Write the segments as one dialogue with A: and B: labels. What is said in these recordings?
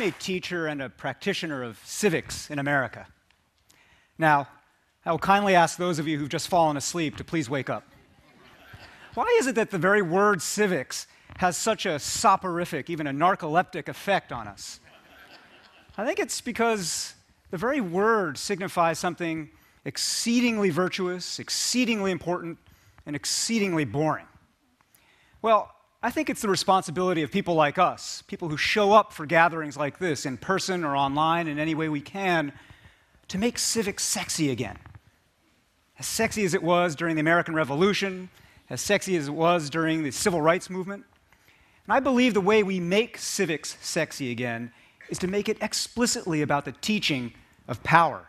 A: a teacher and a practitioner of civics in America. Now, I will kindly ask those of you who've just fallen asleep to please wake up. Why is it that the very word civics has such a soporific, even a narcoleptic effect on us? I think it's because the very word signifies something exceedingly virtuous, exceedingly important, and exceedingly boring. Well, I think it's the responsibility of people like us, people who show up for gatherings like this in person or online in any way we can, to make civics sexy again. As sexy as it was during the American Revolution, as sexy as it was during the Civil Rights Movement. And I believe the way we make civics sexy again is to make it explicitly about the teaching of power.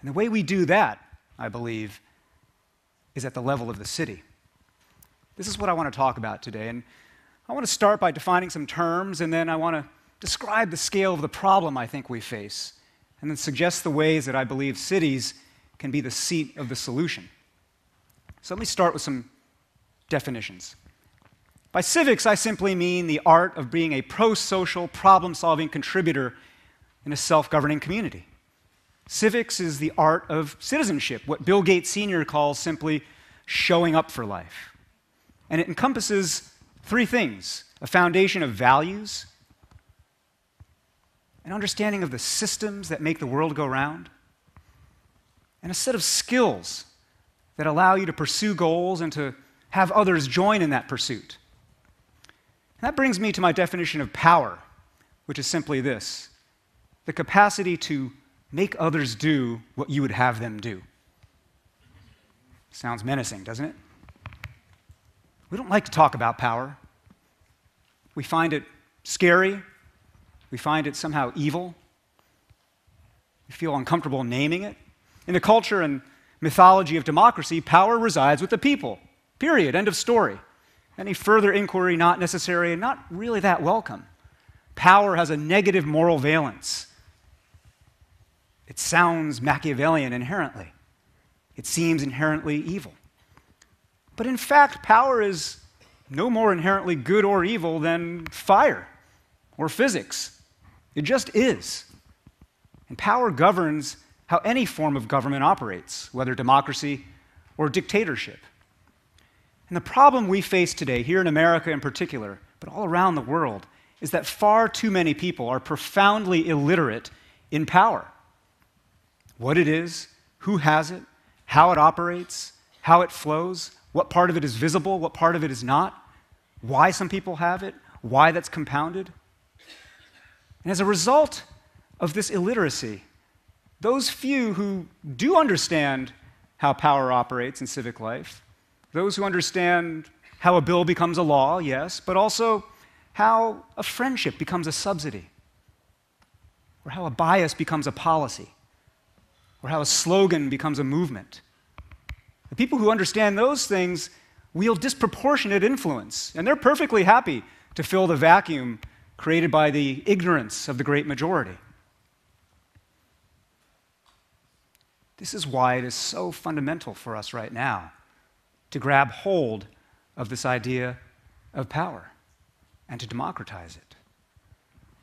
A: And the way we do that, I believe, is at the level of the city. This is what I want to talk about today, and I want to start by defining some terms, and then I want to describe the scale of the problem I think we face, and then suggest the ways that I believe cities can be the seat of the solution. So let me start with some definitions. By civics, I simply mean the art of being a pro-social, problem-solving contributor in a self-governing community. Civics is the art of citizenship, what Bill Gates Sr. calls simply showing up for life. And it encompasses three things: a foundation of values, an understanding of the systems that make the world go round, and a set of skills that allow you to pursue goals and to have others join in that pursuit. And that brings me to my definition of power, which is simply this: the capacity to make others do what you would have them do. Sounds menacing, doesn't it? We don't like to talk about power. We find it scary. We find it somehow evil. We feel uncomfortable naming it. In the culture and mythology of democracy, power resides with the people. Period. End of story. Any further inquiry not necessary and not really that welcome. Power has a negative moral valence. It sounds Machiavellian inherently. It seems inherently evil. But in fact, power is no more inherently good or evil than fire or physics. It just is. And power governs how any form of government operates, whether democracy or dictatorship. And the problem we face today, here in America in particular, but all around the world, is that far too many people are profoundly illiterate in power. What it is, who has it, how it operates, how it flows, what part of it is visible, what part of it is not, why some people have it, why that's compounded. And as a result of this illiteracy, those few who do understand how power operates in civic life, those who understand how a bill becomes a law, yes, but also how a friendship becomes a subsidy, or how a bias becomes a policy, or how a slogan becomes a movement. The people who understand those things wield disproportionate influence, and they're perfectly happy to fill the vacuum created by the ignorance of the great majority. This is why it is so fundamental for us right now to grab hold of this idea of power and to democratize it.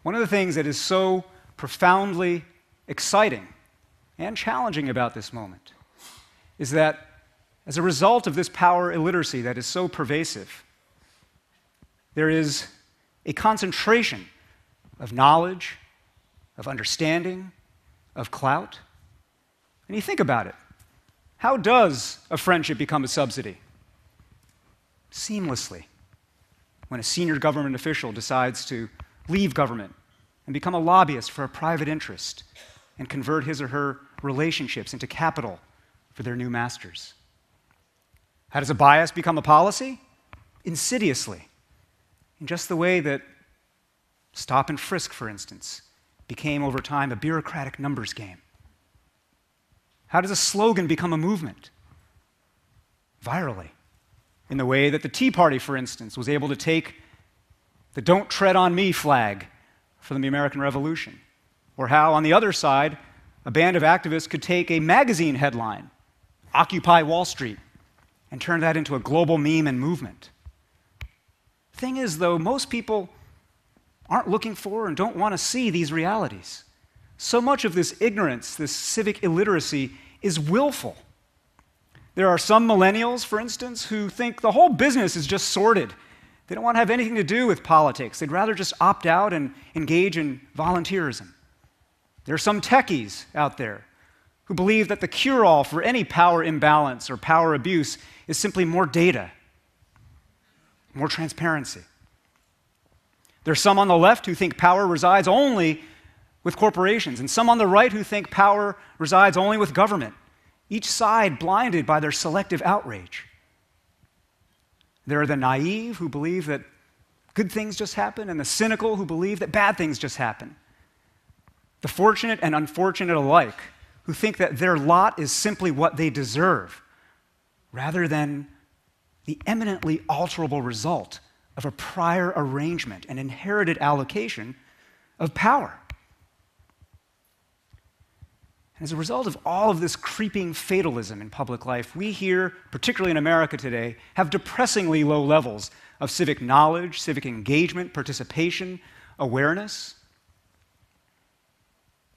A: One of the things that is so profoundly exciting and challenging about this moment is that as a result of this power illiteracy that is so pervasive, there is a concentration of knowledge, of understanding, of clout. And you think about it. How does a friendship become a subsidy? Seamlessly. When a senior government official decides to leave government and become a lobbyist for a private interest and convert his or her relationships into capital for their new masters. How does a bias become a policy? Insidiously. In just the way that stop and frisk, for instance, became over time a bureaucratic numbers game. How does a slogan become a movement? Virally. In the way that the Tea Party, for instance, was able to take the "Don't Tread on Me" flag from the American Revolution. Or how, on the other side, a band of activists could take a magazine headline, "Occupy Wall Street," and turn that into a global meme and movement. The thing is, though, most people aren't looking for and don't want to see these realities. So much of this ignorance, this civic illiteracy, is willful. There are some millennials, for instance, who think the whole business is just sordid. They don't want to have anything to do with politics. They'd rather just opt out and engage in volunteerism. There are some techies out there who believe that the cure-all for any power imbalance or power abuse is simply more data, more transparency. There are some on the left who think power resides only with corporations, and some on the right who think power resides only with government, each side blinded by their selective outrage. There are the naive who believe that good things just happen, and the cynical who believe that bad things just happen. The fortunate and unfortunate alike who think that their lot is simply what they deserve, rather than the eminently alterable result of a prior arrangement and inherited allocation of power. As a result of all of this creeping fatalism in public life, we here, particularly in America today, have depressingly low levels of civic knowledge, civic engagement, participation, awareness.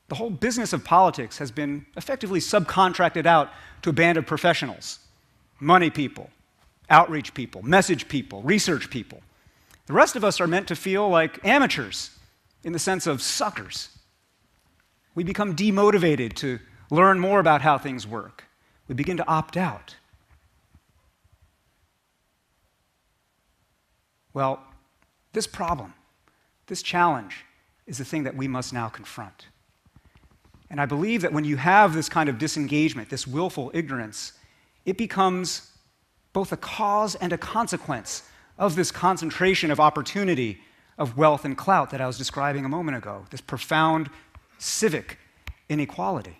A: The whole business of politics has been effectively subcontracted out to a band of professionals, money people, outreach people, message people, research people. The rest of us are meant to feel like amateurs in the sense of suckers. We become demotivated to learn more about how things work. We begin to opt out. Well, this problem, this challenge, is the thing that we must now confront. And I believe that when you have this kind of disengagement, this willful ignorance, it becomes both a cause and a consequence of this concentration of opportunity, of wealth and clout that I was describing a moment ago, this profound civic inequality.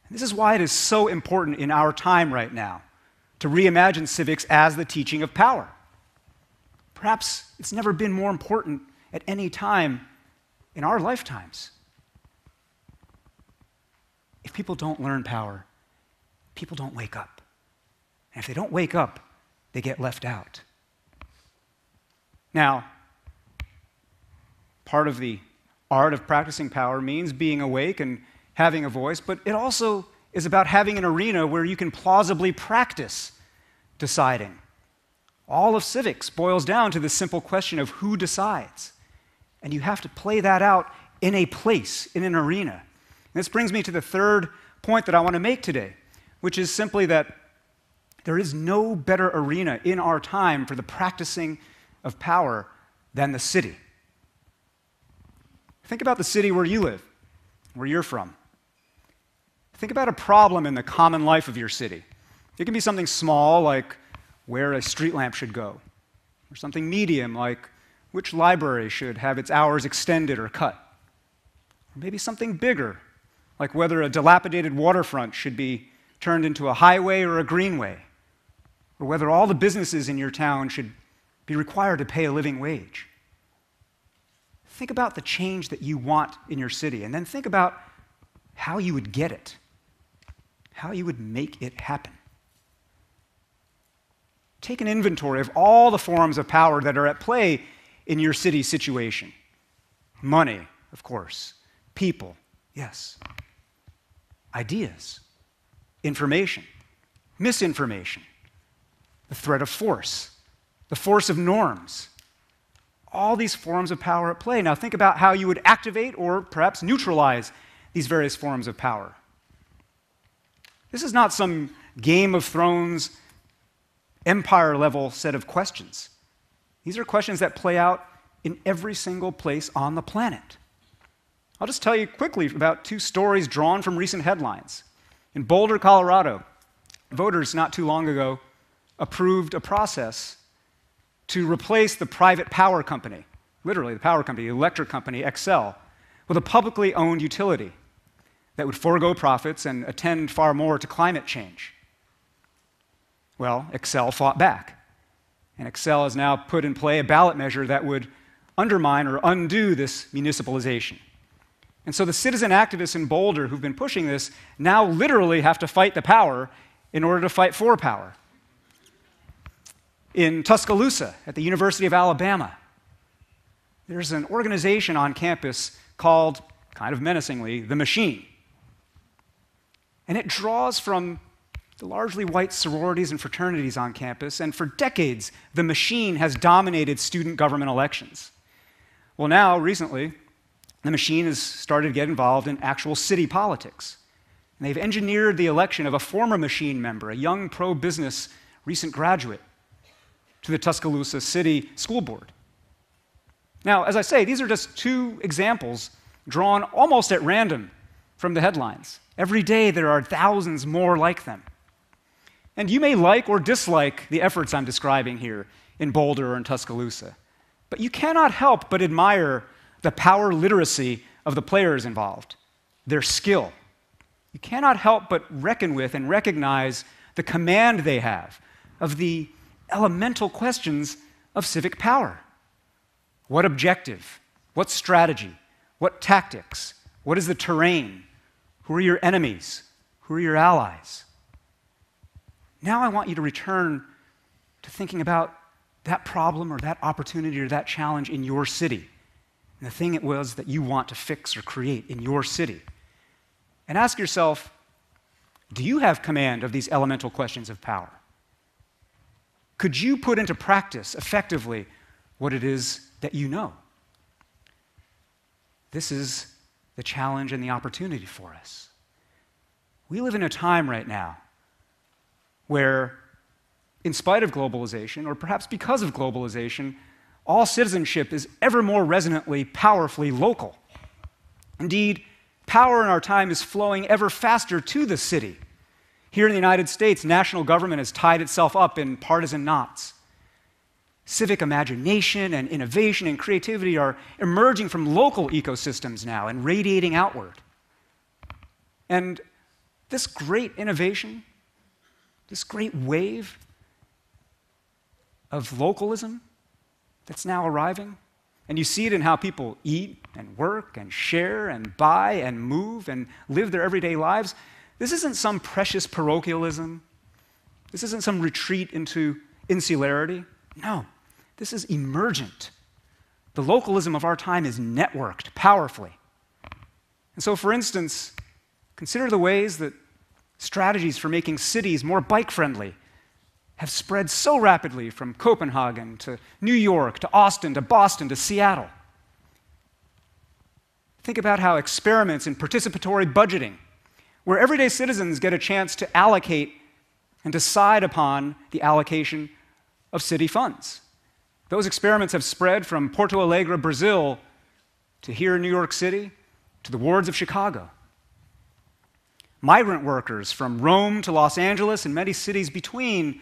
A: And this is why it is so important in our time right now to reimagine civics as the teaching of power. Perhaps it's never been more important at any time in our lifetimes. If people don't learn power, people don't wake up. And if they don't wake up, they get left out. Now, part of the art of practicing power means being awake and having a voice, but it also is about having an arena where you can plausibly practice deciding. All of civics boils down to the simple question of who decides. And you have to play that out in a place, in an arena. And this brings me to the third point that I want to make today, which is simply that there is no better arena in our time for the practicing of power than the city. Think about the city where you live, where you're from. Think about a problem in the common life of your city. It can be something small, like where a street lamp should go, or something medium, like which library should have its hours extended or cut. Or maybe something bigger, like whether a dilapidated waterfront should be turned into a highway or a greenway, or whether all the businesses in your town should be required to pay a living wage. Think about the change that you want in your city, and then think about how you would get it, how you would make it happen. Take an inventory of all the forms of power that are at play in your city situation. Money, of course. People, yes. Ideas. Information. Misinformation. The threat of force. The force of norms. All these forms of power at play. Now think about how you would activate or perhaps neutralize these various forms of power. This is not some Game of Thrones empire-level set of questions. These are questions that play out in every single place on the planet. I'll just tell you quickly about two stories drawn from recent headlines. In Boulder, Colorado, voters not too long ago approved a process to replace the private power company, literally the power company, the electric company, Xcel, with a publicly owned utility that would forego profits and attend far more to climate change. Well, Xcel fought back, and Xcel has now put in play a ballot measure that would undermine or undo this municipalization. And so the citizen activists in Boulder who've been pushing this now literally have to fight the power in order to fight for power. In Tuscaloosa, at the University of Alabama, There's an organization on campus called, kind of menacingly, The Machine. And it draws from the largely white sororities and fraternities on campus, and for decades, The Machine has dominated student government elections. Well, now, recently, The Machine has started to get involved in actual city politics. And they've engineered the election of a former Machine member, a young pro-business recent graduate, to the Tuscaloosa City School Board. Now, as I say, these are just two examples drawn almost at random from the headlines. Every day there are thousands more like them. And you may like or dislike the efforts I'm describing here in Boulder or in Tuscaloosa, but you cannot help but admire the power literacy of the players involved, their skill. You cannot help but reckon with and recognize the command they have of the elemental questions of civic power. What objective? What strategy? What tactics? What is the terrain? Who are your enemies? Who are your allies? Now I want you to return to thinking about that problem or that opportunity or that challenge in your city, and the thing it was that you want to fix or create in your city. And ask yourself, do you have command of these elemental questions of power? Could you put into practice effectively what it is that you know? This is the challenge and the opportunity for us. We live in a time right now where, in spite of globalization, or perhaps because of globalization, all citizenship is ever more resonantly, powerfully local. Indeed, power in our time is flowing ever faster to the city. Here in the United States, national government has tied itself up in partisan knots. Civic imagination and innovation and creativity are emerging from local ecosystems now and radiating outward. And this great innovation, this great wave of localism that's now arriving, and you see it in how people eat and work and share and buy and move and live their everyday lives. This isn't some precious parochialism. This isn't some retreat into insularity. No, this is emergent. The localism of our time is networked powerfully. And so, for instance, consider the ways that strategies for making cities more bike-friendly have spread so rapidly from Copenhagen to New York to Austin to Boston to Seattle. Think about how experiments in participatory budgeting, where everyday citizens get a chance to allocate and decide upon the allocation of city funds. Those experiments have spread from Porto Alegre, Brazil, to here in New York City, to the wards of Chicago. Migrant workers from Rome to Los Angeles and many cities between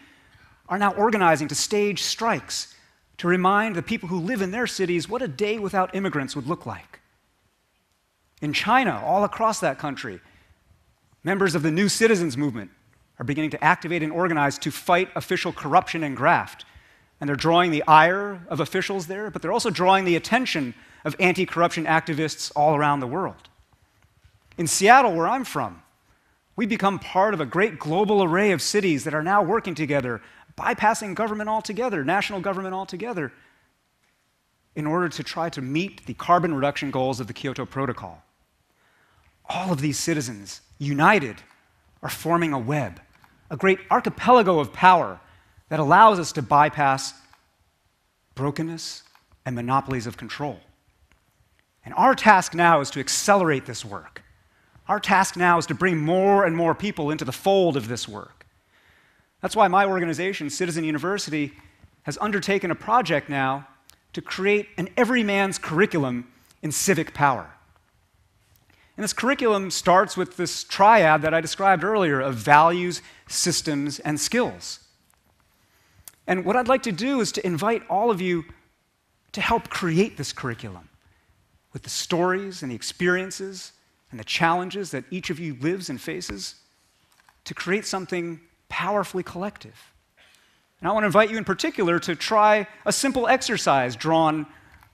A: are now organizing to stage strikes to remind the people who live in their cities what a day without immigrants would look like. In China, all across that country, members of the New Citizens movement are beginning to activate and organize to fight official corruption and graft. And they're drawing the ire of officials there, but they're also drawing the attention of anti-corruption activists all around the world. In Seattle, where I'm from, we become part of a great global array of cities that are now working together, bypassing government altogether, national government altogether, in order to try to meet the carbon reduction goals of the Kyoto Protocol. All of these citizens, united, are forming a web, a great archipelago of power that allows us to bypass brokenness and monopolies of control. And our task now is to accelerate this work. Our task now is to bring more and more people into the fold of this work. That's why my organization, Citizen University, has undertaken a project now to create an everyman's curriculum in civic power. And this curriculum starts with this triad that I described earlier of values, systems, and skills. And what I'd like to do is to invite all of you to help create this curriculum with the stories and the experiences and the challenges that each of you lives and faces, to create something powerfully collective. And I want to invite you in particular to try a simple exercise drawn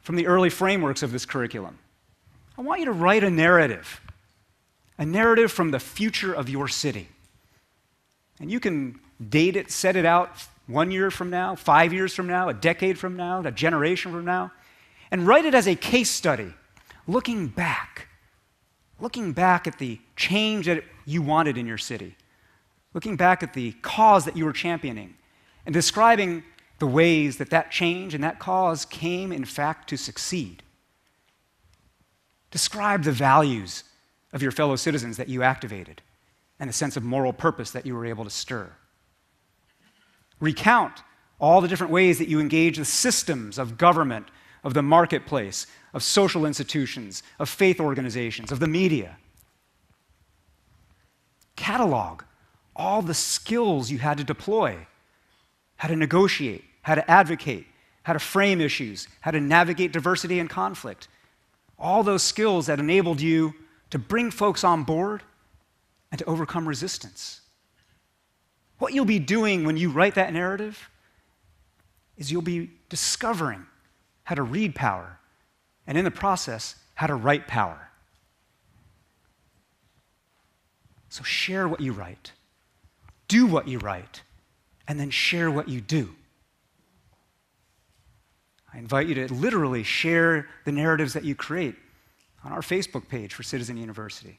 A: from the early frameworks of this curriculum. I want you to write a narrative from the future of your city. And you can date it, set it out 1 year from now, 5 years from now, a decade from now, a generation from now. and write it as a case study, looking back at the change that you wanted in your city, looking back at the cause that you were championing, and describing the ways that that change and that cause came, in fact, to succeed. Describe the values of your fellow citizens that you activated and the sense of moral purpose that you were able to stir. Recount all the different ways that you engage the systems of government, of the marketplace, of social institutions, of faith organizations, of the media. Catalog all the skills you had to deploy, how to negotiate, how to advocate, how to frame issues, how to navigate diversity and conflict. All those skills that enabled you to bring folks on board and to overcome resistance. What you'll be doing when you write that narrative is you'll be discovering how to read power, and in the process, how to write power. So share what you write, do what you write, and then share what you do. I invite you to literally share the narratives that you create on our Facebook page for Citizen University.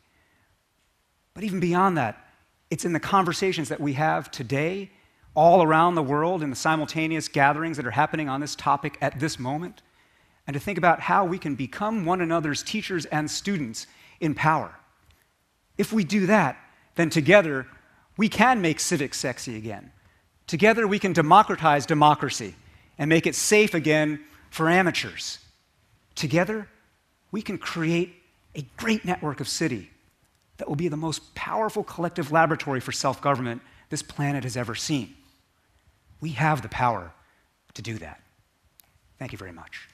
A: But even beyond that, it's in the conversations that we have today, all around the world, in the simultaneous gatherings that are happening on this topic at this moment, and to think about how we can become one another's teachers and students in power. If we do that, then together we can make civics sexy again. Together we can democratize democracy and make it safe again for amateurs. Together we can create a great network of city that will be the most powerful collective laboratory for self-government this planet has ever seen. We have the power to do that. Thank you very much.